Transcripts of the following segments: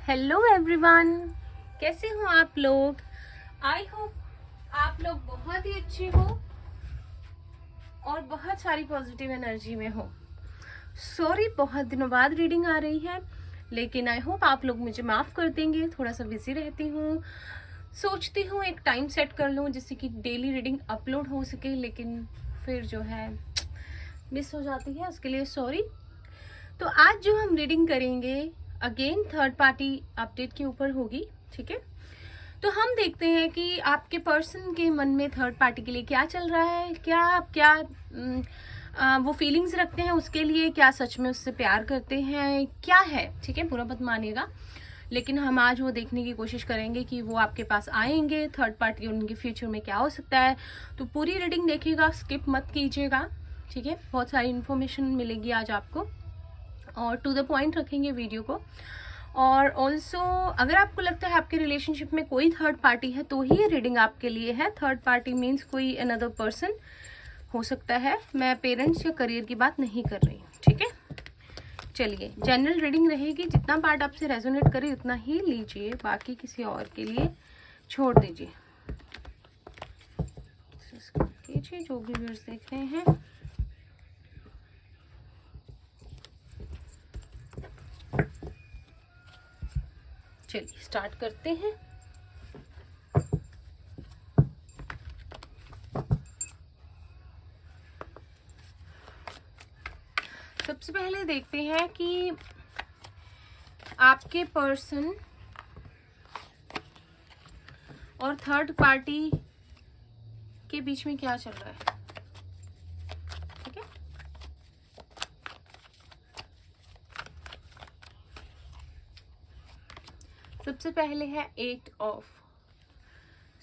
Hello everyone, कैसे हो आप लोग। आई होप आप लोग बहुत ही अच्छे हो और बहुत सारी पॉजिटिव एनर्जी में हो। सॉरी, बहुत दिनों बाद रीडिंग आ रही है, लेकिन आई होप आप लोग मुझे माफ़ कर देंगे। थोड़ा सा बिजी रहती हूँ, सोचती हूँ एक टाइम सेट कर लूँ जिससे कि डेली रीडिंग अपलोड हो सके, लेकिन फिर जो है मिस हो जाती है, उसके लिए सॉरी। तो आज जो हम रीडिंग करेंगे अगेन थर्ड पार्टी अपडेट के ऊपर होगी, ठीक है। तो हम देखते हैं कि आपके पर्सन के मन में थर्ड पार्टी के लिए क्या चल रहा है, क्या वो फीलिंग्स रखते हैं उसके लिए, क्या सच में उससे प्यार करते हैं, क्या है, ठीक है। बुरा मत मानिएगा, लेकिन हम आज वो देखने की कोशिश करेंगे कि वो आपके पास आएंगे, थर्ड पार्टी उनके फ्यूचर में क्या हो सकता है। तो पूरी रीडिंग देखिएगा, स्किप मत कीजिएगा, ठीक है। बहुत सारी इन्फॉर्मेशन मिलेगी आज आपको और टू द पॉइंट रखेंगे वीडियो को। और ऑल्सो अगर आपको लगता है आपके रिलेशनशिप में कोई थर्ड पार्टी है तो ही ये रीडिंग आपके लिए है। थर्ड पार्टी मीन्स कोई अनदर पर्सन हो सकता है। मैं पेरेंट्स या करियर की बात नहीं कर रही हूँ, ठीक है। चलिए, जनरल रीडिंग रहेगी, जितना पार्ट आपसे रेजोनेट करे उतना ही लीजिए, बाकी किसी और के लिए छोड़ दीजिए। कीजिए जो भी व्यूअर्स देख रहे हैं। चलिए स्टार्ट करते हैं। सबसे पहले देखते हैं कि आपके पर्सन और थर्ड पार्टी के बीच में क्या चल रहा है, ठीक है। सबसे पहले है 8 of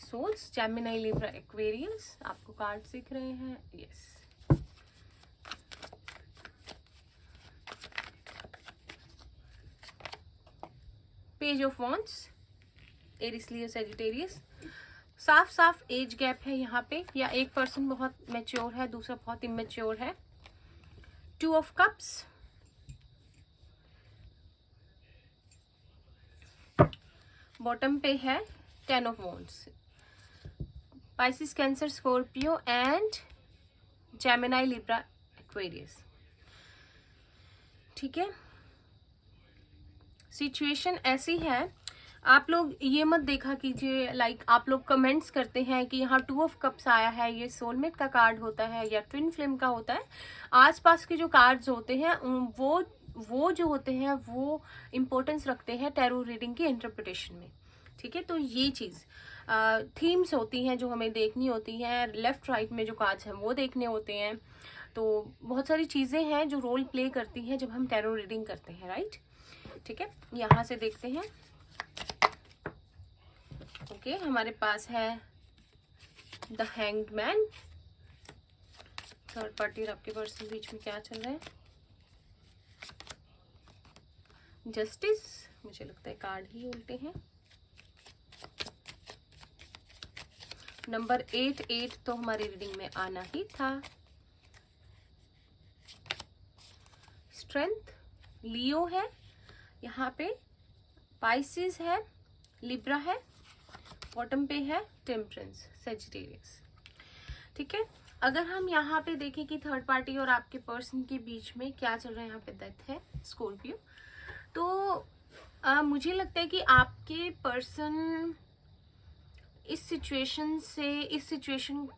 souls, Gemini, Libra, Aquarius. आपको कार्ड दिख रहे हैं, yes. Page of wands, Aries, Leo, Sagittarius. साफ साफ एज गैप है यहाँ पे, या एक पर्सन बहुत मैच्योर है, दूसरा बहुत इमेच्योर है। 2 ऑफ कप्स, बॉटम पे है 10 of wands. Pisces, cancer, Scorpio and Gemini, Libra, Aquarius, ठीक है। सिचुएशन ऐसी है, आप लोग ये मत देखा कीजिए, लाइक आप लोग कमेंट्स करते हैं कि यहाँ 2 ऑफ कप्स आया है, ये सोलमेट का कार्ड होता है या ट्विन फ्लेम का होता है। आसपास के जो कार्ड्स होते हैं वो जो होते हैं वो इम्पोर्टेंस रखते हैं टैरो रीडिंग की इंटरप्रिटेशन में, ठीक है। तो ये चीज़ थीम्स होती हैं जो हमें देखनी होती हैं, लेफ्ट राइट में जो कार्ड्स हैं वो देखने होते हैं। तो बहुत सारी चीज़ें हैं जो रोल प्ले करती हैं जब हम टैरो रीडिंग करते हैं, राइट, ठीक है। यहाँ से देखते हैं। ओके, हमारे पास है the hanged man. Third party और आपके पर्सन बीच में क्या चल रहा है। जस्टिस, मुझे लगता है कार्ड ही उल्टे हैं। नंबर 8 तो हमारी रीडिंग में आना ही था। स्ट्रेंथ, लियो है यहाँ पे, पाइसिस है, लिब्रा है, बॉटम पे है टेम्परेंस, सैजिटेरियस, ठीक है। अगर हम यहाँ पे देखें कि थर्ड पार्टी और आपके पर्सन के बीच में क्या चल रहा है, यहाँ पे डेथ है, स्कॉर्पियो। तो मुझे लगता है कि आपके पर्सन इस सिचुएशन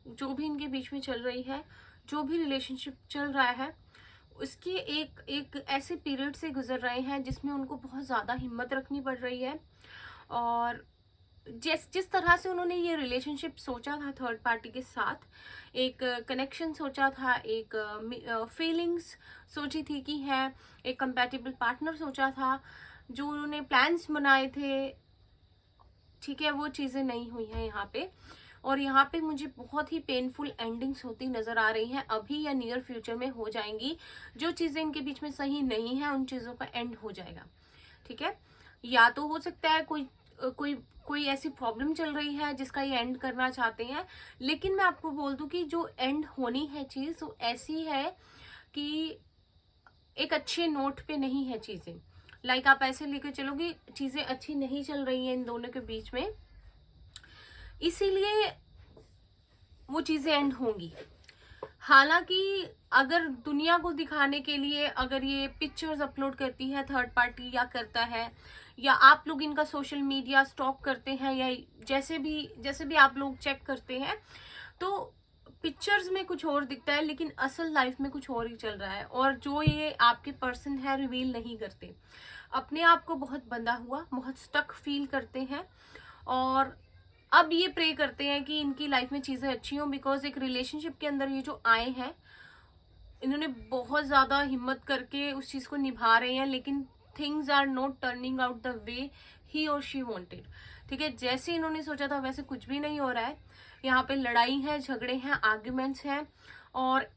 जो भी इनके बीच में चल रही है, जो भी रिलेशनशिप चल रहा है, उसके एक ऐसे पीरियड से गुजर रहे हैं जिसमें उनको बहुत ज़्यादा हिम्मत रखनी पड़ रही है। और जिस तरह से उन्होंने ये रिलेशनशिप सोचा था थर्ड पार्टी के साथ, एक कनेक्शन सोचा था, एक फीलिंग्स सोची थी कि है, एक कंपैटिबल पार्टनर सोचा था, जो उन्होंने प्लान्स बनाए थे, ठीक है, वो चीज़ें नहीं हुई हैं यहाँ पे। और यहाँ पे मुझे बहुत ही पेनफुल एंडिंग्स होती नजर आ रही हैं, अभी या नियर फ्यूचर में हो जाएंगी। जो चीज़ें इनके बीच में सही नहीं है उन चीज़ों का एंड हो जाएगा, ठीक है। या तो हो सकता है कोई ऐसी प्रॉब्लम चल रही है जिसका ये एंड करना चाहते हैं, लेकिन मैं आपको बोल दूं कि जो एंड होनी है चीज़ वो ऐसी है कि एक अच्छे नोट पे नहीं है चीज़ें। लाइक आप ऐसे लेकर चलोगे, चीजें अच्छी नहीं चल रही हैं इन दोनों के बीच में, इसीलिए वो चीजें एंड होंगी। हालांकि अगर दुनिया को दिखाने के लिए अगर ये पिक्चर्स अपलोड करती है थर्ड पार्टी या करता है, या आप लोग इनका सोशल मीडिया स्टॉक करते हैं, या जैसे भी आप लोग चेक करते हैं, तो पिक्चर्स में कुछ और दिखता है लेकिन असल लाइफ में कुछ और ही चल रहा है। और जो ये आपके पर्सन है रिवील नहीं करते, अपने आप को बहुत बंधा हुआ, बहुत स्टक फील करते हैं, और अब ये प्रे करते हैं कि इनकी लाइफ में चीजें अच्छी हों। बिकॉज एक रिलेशनशिप के अंदर ये जो आए हैं, इन्होंने बहुत ज्यादा हिम्मत करके उस चीज को निभा रहे हैं, लेकिन things are not turning out the way he और शी वांटेड। ठीक है, जैसे इन्होंने सोचा था वैसे कुछ भी नहीं हो रहा है। यहाँ पे लड़ाई है, झगड़े हैं, आर्ग्यूमेंट्स हैं, और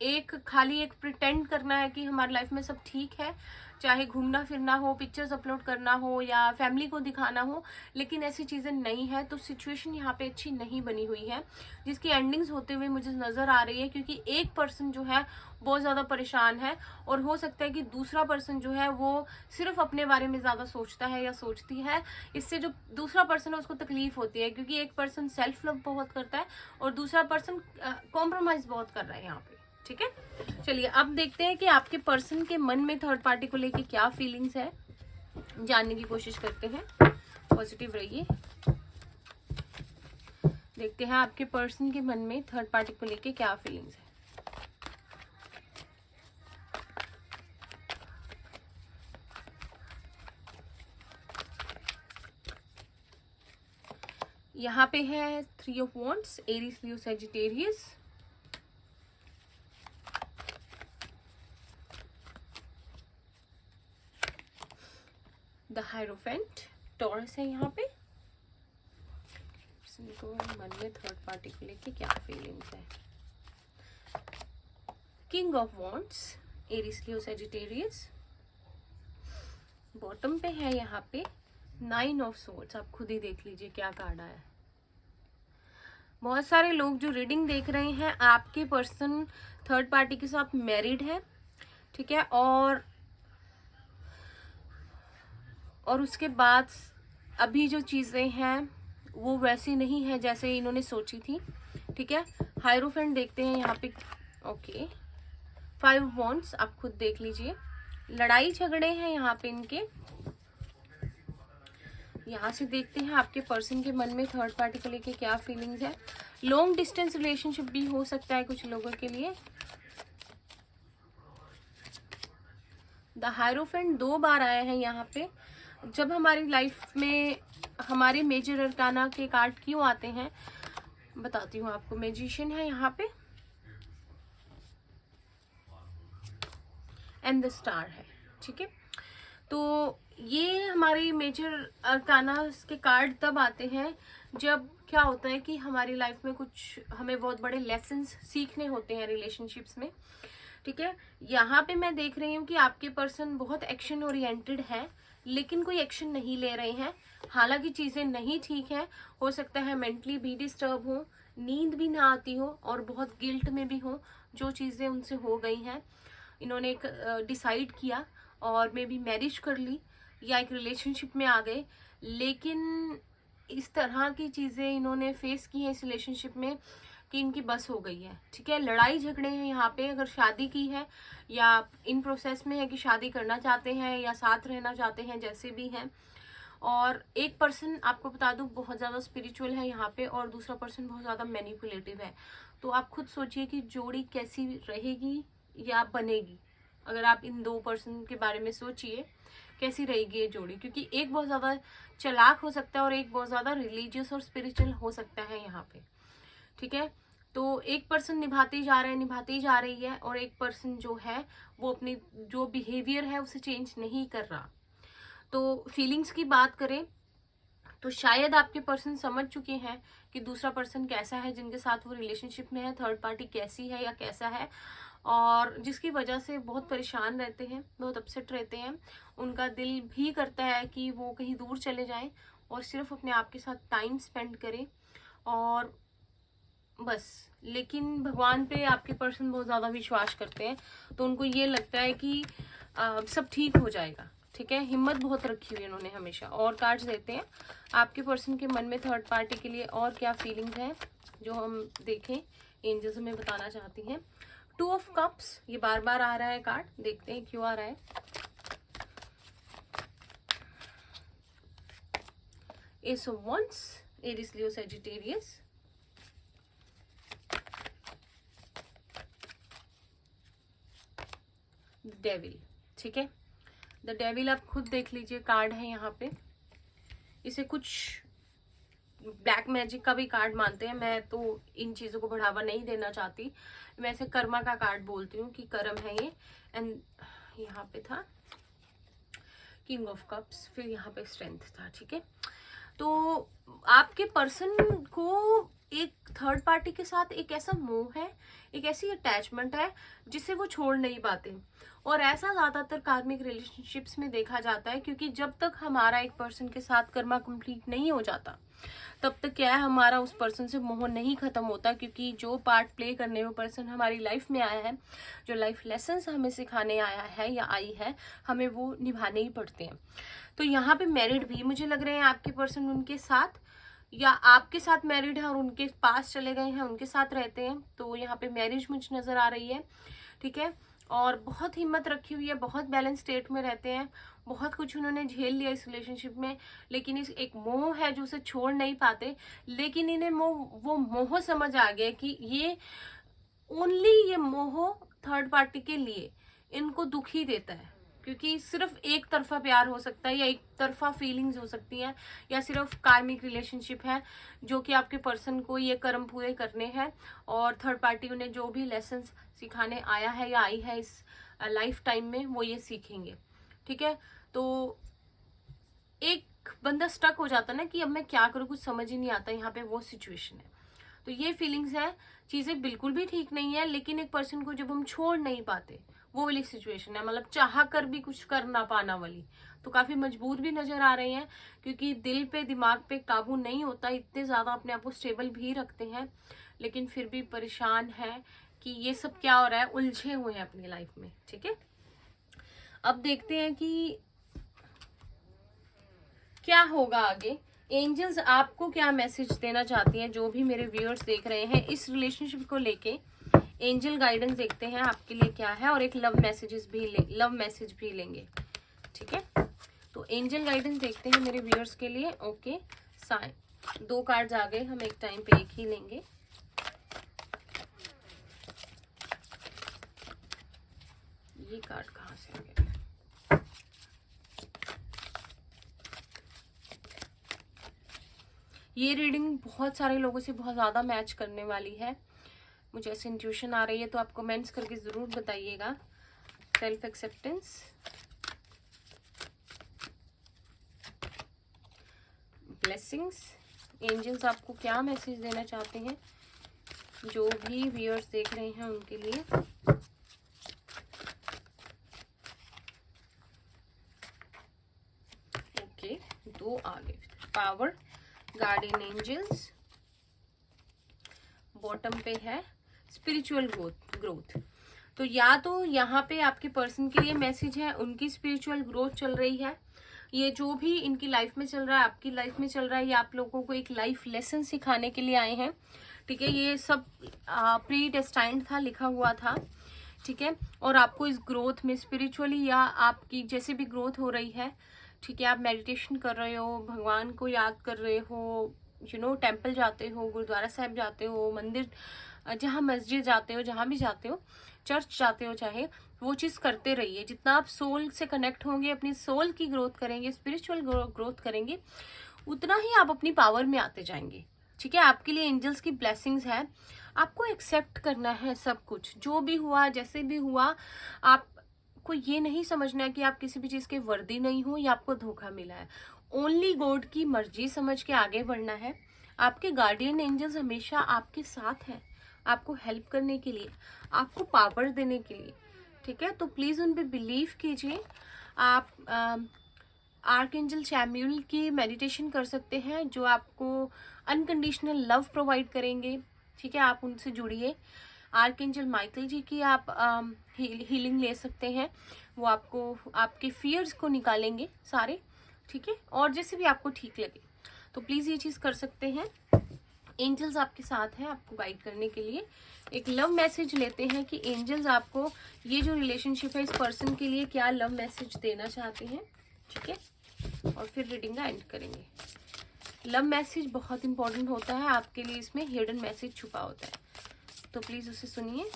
खाली एक प्रिटेंड करना है कि हमारी लाइफ में सब ठीक है, चाहे घूमना फिरना हो, पिक्चर्स अपलोड करना हो, या फैमिली को दिखाना हो, लेकिन ऐसी चीजें नहीं है। तो सिचुएशन यहाँ पे अच्छी नहीं बनी हुई है, जिसकी एंडिंग्स होते हुए मुझे नजर आ रही है, क्योंकि एक पर्सन जो है बहुत ज्यादा परेशान है, और हो सकता है कि दूसरा पर्सन जो है वो सिर्फ अपने बारे में ज्यादा सोचता है या सोचती है। इससे जो दूसरा पर्सन है उसको तकलीफ होती है, क्योंकि एक पर्सन सेल्फ लव बहुत करता है और दूसरा पर्सन कॉम्प्रोमाइज बहुत कर रहा है यहाँ पे। ठीक है, चलिए अब देखते हैं कि आपके पर्सन के मन में थर्ड पार्टी को लेके क्या फीलिंग्स है, जानने की कोशिश करते हैं। पॉजिटिव रहिए। देखते हैं आपके पर्सन के मन में थर्ड पार्टी को लेके क्या फीलिंग्स है। यहाँ पे है 3 of wands, Aries, Leo, Sagittarius. The hierophant, taurus है यहाँ पे। तो मन में थर्ड पार्टी को लेके क्या फीलिंग्स है। King of wands, Aries, Leo, Sagittarius. Bottom पे है यहाँ पे 9 ऑफ सोर्ड्स। आप खुद ही देख लीजिए क्या कार्ड आया है। बहुत सारे लोग जो रीडिंग देख रहे हैं, आपके पर्सन थर्ड पार्टी के साथ मैरिड है। ठीक है, और उसके बाद अभी जो चीजें हैं वो वैसी नहीं है जैसे इन्होंने सोची थी। ठीक है, हायरोफेंट देखते हैं यहाँ पे। ओके, 5 वॉन्ड्स, आप खुद देख लीजिए। लड़ाई झगड़े हैं यहाँ पे इनके। यहाँ से देखते हैं आपके पर्सन के मन में थर्ड पार्टी को लेके क्या फीलिंग्स है। लॉन्ग डिस्टेंस रिलेशनशिप भी हो सकता है कुछ लोगों के लिए। द हायरोफेंट 2 बार आया है यहाँ पे। जब हमारी लाइफ में हमारे मेजर अर्काना के कार्ड क्यों आते हैं बताती हूँ आपको। मैजिशियन है यहाँ पे, एंड द स्टार है। ठीक है, तो ये हमारी मेजर अर्काना के कार्ड तब आते हैं जब क्या होता है कि हमारी लाइफ में कुछ हमें बहुत बड़े लेसन्स सीखने होते हैं रिलेशनशिप्स में। ठीक है, यहाँ पे मैं देख रही हूँ कि आपके पर्सन बहुत एक्शन ओरिएंटेड है, लेकिन कोई एक्शन नहीं ले रहे हैं। हालांकि चीजें नहीं ठीक है, हो सकता है मेंटली भी डिस्टर्ब हो, नींद भी ना आती हो, और बहुत गिल्ट में भी हो जो चीजें उनसे हो गई हैं। इन्होंने एक डिसाइड किया और मे बी मैरिज कर ली या एक रिलेशनशिप में आ गए, लेकिन इस तरह की चीजें इन्होंने फेस की है इस रिलेशनशिप में कि इनकी बस हो गई है। ठीक है, लड़ाई झगड़े हैं यहाँ पे। अगर शादी की है या इन प्रोसेस में है कि शादी करना चाहते हैं या साथ रहना चाहते हैं, जैसे भी हैं। और एक पर्सन आपको बता दूं बहुत ज्यादा स्पिरिचुअल है यहाँ पे, और दूसरा पर्सन बहुत ज्यादा मैनिपुलेटिव है। तो आप खुद सोचिए कि जोड़ी कैसी रहेगी या बनेगी। अगर आप इन 2 पर्सन के बारे में सोचिए कैसी रहेगी ये जोड़ी, क्योंकि एक बहुत ज्यादा चालाक हो सकता है और एक बहुत ज्यादा रिलीजियस और स्पिरिचुअल हो सकता है यहाँ पे। ठीक है, तो एक पर्सन निभाती जा रही है, और एक पर्सन जो है वो अपनी जो बिहेवियर है उसे चेंज नहीं कर रहा। तो फीलिंग्स की बात करें तो शायद आपके पर्सन समझ चुके हैं कि दूसरा पर्सन कैसा है जिनके साथ वो रिलेशनशिप में है, थर्ड पार्टी कैसी है या कैसा है, और जिसकी वजह से बहुत परेशान रहते हैं, बहुत अपसेट रहते हैं। उनका दिल भी करता है कि वो कहीं दूर चले जाएं और सिर्फ अपने आप के साथ टाइम स्पेंड करें, और बस। लेकिन भगवान पे आपके पर्सन बहुत ज्यादा विश्वास करते हैं, तो उनको ये लगता है कि सब ठीक हो जाएगा। ठीक है, हिम्मत बहुत रखी हुई है इन्होंने हमेशा। और कार्ड्स देते हैं आपके पर्सन के मन में थर्ड पार्टी के लिए और क्या फीलिंग्स हैं जो हम देखें, एंजल्स हमें बताना चाहती हैं। 2 ऑफ कप्स, ये बार बार आ रहा है कार्ड, देखते हैं क्यों आ रहा है। S of wands, Aries Leo Sagittarius, devil. ठीक है, द डेविल आप खुद देख लीजिए, कार्ड है यहाँ पे। इसे कुछ ब्लैक मैजिक का भी कार्ड मानते हैं, मैं तो इन चीजों को बढ़ावा नहीं देना चाहती, मैं इसे कर्मा का कार्ड बोलती हूँ कि कर्म है ये। एंड यहाँ पे था किंग ऑफ कप्स, फिर यहाँ पे स्ट्रेंथ था। ठीक है, तो आपके पर्सन को एक थर्ड पार्टी के साथ एक ऐसा मोह है, एक ऐसी अटैचमेंट है जिसे वो छोड़ नहीं पाते। और ऐसा ज्यादातर कार्मिक रिलेशनशिप्स में देखा जाता है, क्योंकि जब तक हमारा एक पर्सन के साथ कर्मा कंप्लीट नहीं हो जाता तब तक क्या है, हमारा उस पर्सन से मोह नहीं खत्म होता। क्योंकि जो पार्ट प्ले करने वो पर्सन हमारी लाइफ में आया है, जो लाइफ लेसन्स हमें सिखाने आया है या आई है, हमें वो निभाने ही पड़ते हैं। तो यहाँ पे मैरिड भी मुझे लग रहे हैं आपके पर्सन उनके साथ, या आपके साथ मैरिड है और उनके पास चले गए हैं, उनके साथ रहते हैं। तो यहाँ पे मैरिज मुझे नजर आ रही है। ठीक है, और बहुत हिम्मत रखी हुई है, बहुत बैलेंस स्टेट में रहते हैं, बहुत कुछ उन्होंने झेल लिया इस रिलेशनशिप में, लेकिन इस एक मोह है जो उसे छोड़ नहीं पाते। लेकिन इन्हें वो मोह समझ आ गया कि ये ओनली ये मोह थर्ड पार्टी के लिए इनको दुखी देता है, क्योंकि सिर्फ एक तरफा प्यार हो सकता है या एक तरफा फीलिंग्स हो सकती हैं, या सिर्फ कार्मिक रिलेशनशिप है जो कि आपके पर्सन को ये कर्म पूरे करने हैं और थर्ड पार्टी उन्हें जो भी लेसन्स सिखाने आया है या आई है इस लाइफ टाइम में वो ये सीखेंगे। ठीक है, तो एक बंदा स्टक हो जाता है ना कि अब मैं क्या करूँ, कुछ समझ ही नहीं आता, यहाँ पे वो सिचुएशन है। तो ये फीलिंग्स है, चीजें बिल्कुल भी ठीक नहीं है, लेकिन एक पर्सन को जब हम छोड़ नहीं पाते वो वाली सिचुएशन है, मतलब चाह कर भी कुछ कर ना पाना वाली। तो काफी मजबूर भी नजर आ रहे हैं, क्योंकि दिल पे दिमाग पे काबू नहीं होता, इतने ज्यादा अपने आप को स्टेबल भी रखते हैं, लेकिन फिर भी परेशान है कि ये सब क्या हो रहा है, उलझे हुए हैं अपनी लाइफ में। ठीक है, अब देखते हैं कि क्या होगा आगे। एंजल्स आपको क्या मैसेज देना चाहती हैं, जो भी मेरे व्यूअर्स देख रहे हैं इस रिलेशनशिप को लेके। एंजल गाइडेंस देखते हैं आपके लिए क्या है, और एक लव मैसेज भी लेंगे। ठीक है, तो एंजल गाइडेंस देखते हैं मेरे व्यूअर्स के लिए। ओके, 2 कार्ड्स आ गए, हम एक टाइम पे एक ही लेंगे। ये कार्ड कहाँ से आ गया? ये रीडिंग बहुत सारे लोगों से बहुत ज्यादा मैच करने वाली है, मुझे ऐसी इंट्यूशन आ रही है, तो आप कमेंट्स करके जरूर बताइएगा। सेल्फ एक्सेप्टेंस, ब्लेसिंग्स, एंजल्स आपको क्या मैसेज देना चाहते हैं, जो भी व्यूअर्स देख रहे हैं उनके लिए। ओके, 2 आ गए। पावर, गार्डियन एंजल्स, बॉटम पे है स्पिरिचुअल ग्रोथ। तो या तो यहाँ पे आपके पर्सन के लिए मैसेज है, उनकी स्पिरिचुअल ग्रोथ चल रही है, ये जो भी इनकी लाइफ में चल रहा है, आपकी लाइफ में चल रहा है, ये आप लोगों को एक लाइफ लेसन सिखाने के लिए आए हैं। ठीक है, ये सब प्री डेस्टाइन्ड था, लिखा हुआ था। ठीक है, और आपको इस ग्रोथ में स्पिरिचुअली या आपकी जैसे भी ग्रोथ हो रही है, ठीक है, आप मेडिटेशन कर रहे हो, भगवान को याद कर रहे हो, टेम्पल जाते हो, गुरुद्वारा साहिब जाते हो, मंदिर, जहाँ मस्जिद जाते हो, जहाँ भी जाते हो, चर्च जाते हो, चाहे वो चीज करते रहिए। जितना आप सोल से कनेक्ट होंगे, अपनी सोल की ग्रोथ करेंगे, स्पिरिचुअल ग्रोथ करेंगे, उतना ही आप अपनी पावर में आते जाएंगे। ठीक है, आपके लिए एंजल्स की ब्लेसिंग्स है, आपको एक्सेप्ट करना है सब कुछ, जो भी हुआ, जैसे भी हुआ। आपको ये नहीं समझना कि आप किसी भी चीज के वर्दी नहीं हो या आपको धोखा मिला है। ओनली गॉड की मर्जी समझ के आगे बढ़ना है। आपके गार्डियन एंजल्स हमेशा आपके साथ हैं, आपको हेल्प करने के लिए, आपको पावर देने के लिए। ठीक है, तो प्लीज उन पे बिलीव कीजिए। आप आर्कएंजल सैमुअल की मेडिटेशन कर सकते हैं, जो आपको अनकंडीशनल लव प्रोवाइड करेंगे। ठीक है, आप उनसे जुड़िए, आर्कएंजल माइकल जी की आप हीलिंग ले सकते हैं, वो आपको आपके फियर्स को निकालेंगे सारे, ठीक है। और जैसे भी आपको ठीक लगे तो प्लीज़ ये चीज़ कर सकते हैं। एंजल्स आपके साथ हैं आपको गाइड करने के लिए। एक लव मैसेज लेते हैं कि एंजल्स आपको ये जो रिलेशनशिप है इस पर्सन के लिए क्या लव मैसेज देना चाहते हैं, ठीक है। और फिर रीडिंग का एंड करेंगे। लव मैसेज बहुत इंपॉर्टेंट होता है आपके लिए, इसमें हिडन मैसेज छुपा होता है, तो प्लीज उसे सुनिए,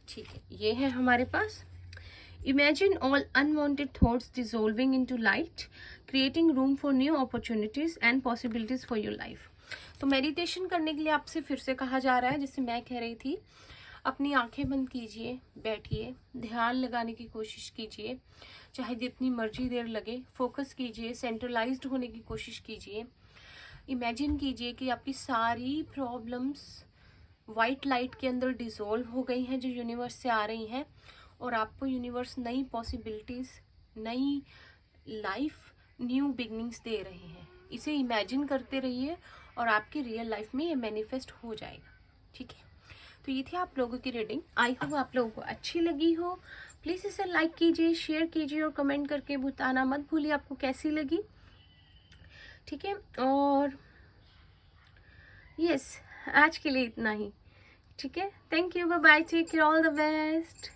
ठीक है। ये है हमारे पास। Imagine all unwanted thoughts dissolving into light, creating room for new opportunities and possibilities for your life. तो मेडिटेशन करने के लिए आपसे फिर से कहा जा रहा है, जैसे मैं कह रही थी, अपनी आंखें बंद कीजिए, बैठिए, ध्यान लगाने की कोशिश कीजिए, चाहे जितनी मर्जी देर लगे, फोकस कीजिए, सेंट्रलाइज्ड होने की कोशिश कीजिए। इमेजिन कीजिए कि आपकी सारी प्रॉब्लम्स वाइट लाइट के अंदर डिसॉल्व हो गई हैं जो यूनिवर्स से आ रही हैं, और आपको यूनिवर्स नई पॉसिबिलिटीज़, नई लाइफ, न्यू बिगनिंग्स दे रहे हैं। इसे इमेजिन करते रहिए और आपकी रियल लाइफ में ये मैनिफेस्ट हो जाएगा, ठीक है। तो ये थी आप लोगों की रीडिंग। आई होप आप लोगों को अच्छी लगी हो। प्लीज़ इसे लाइक कीजिए, शेयर कीजिए और कमेंट करके बताना मत भूलिए आपको कैसी लगी, ठीक है। और यस, आज के लिए इतना ही, ठीक है। Thank you, bye bye, take care, all the best.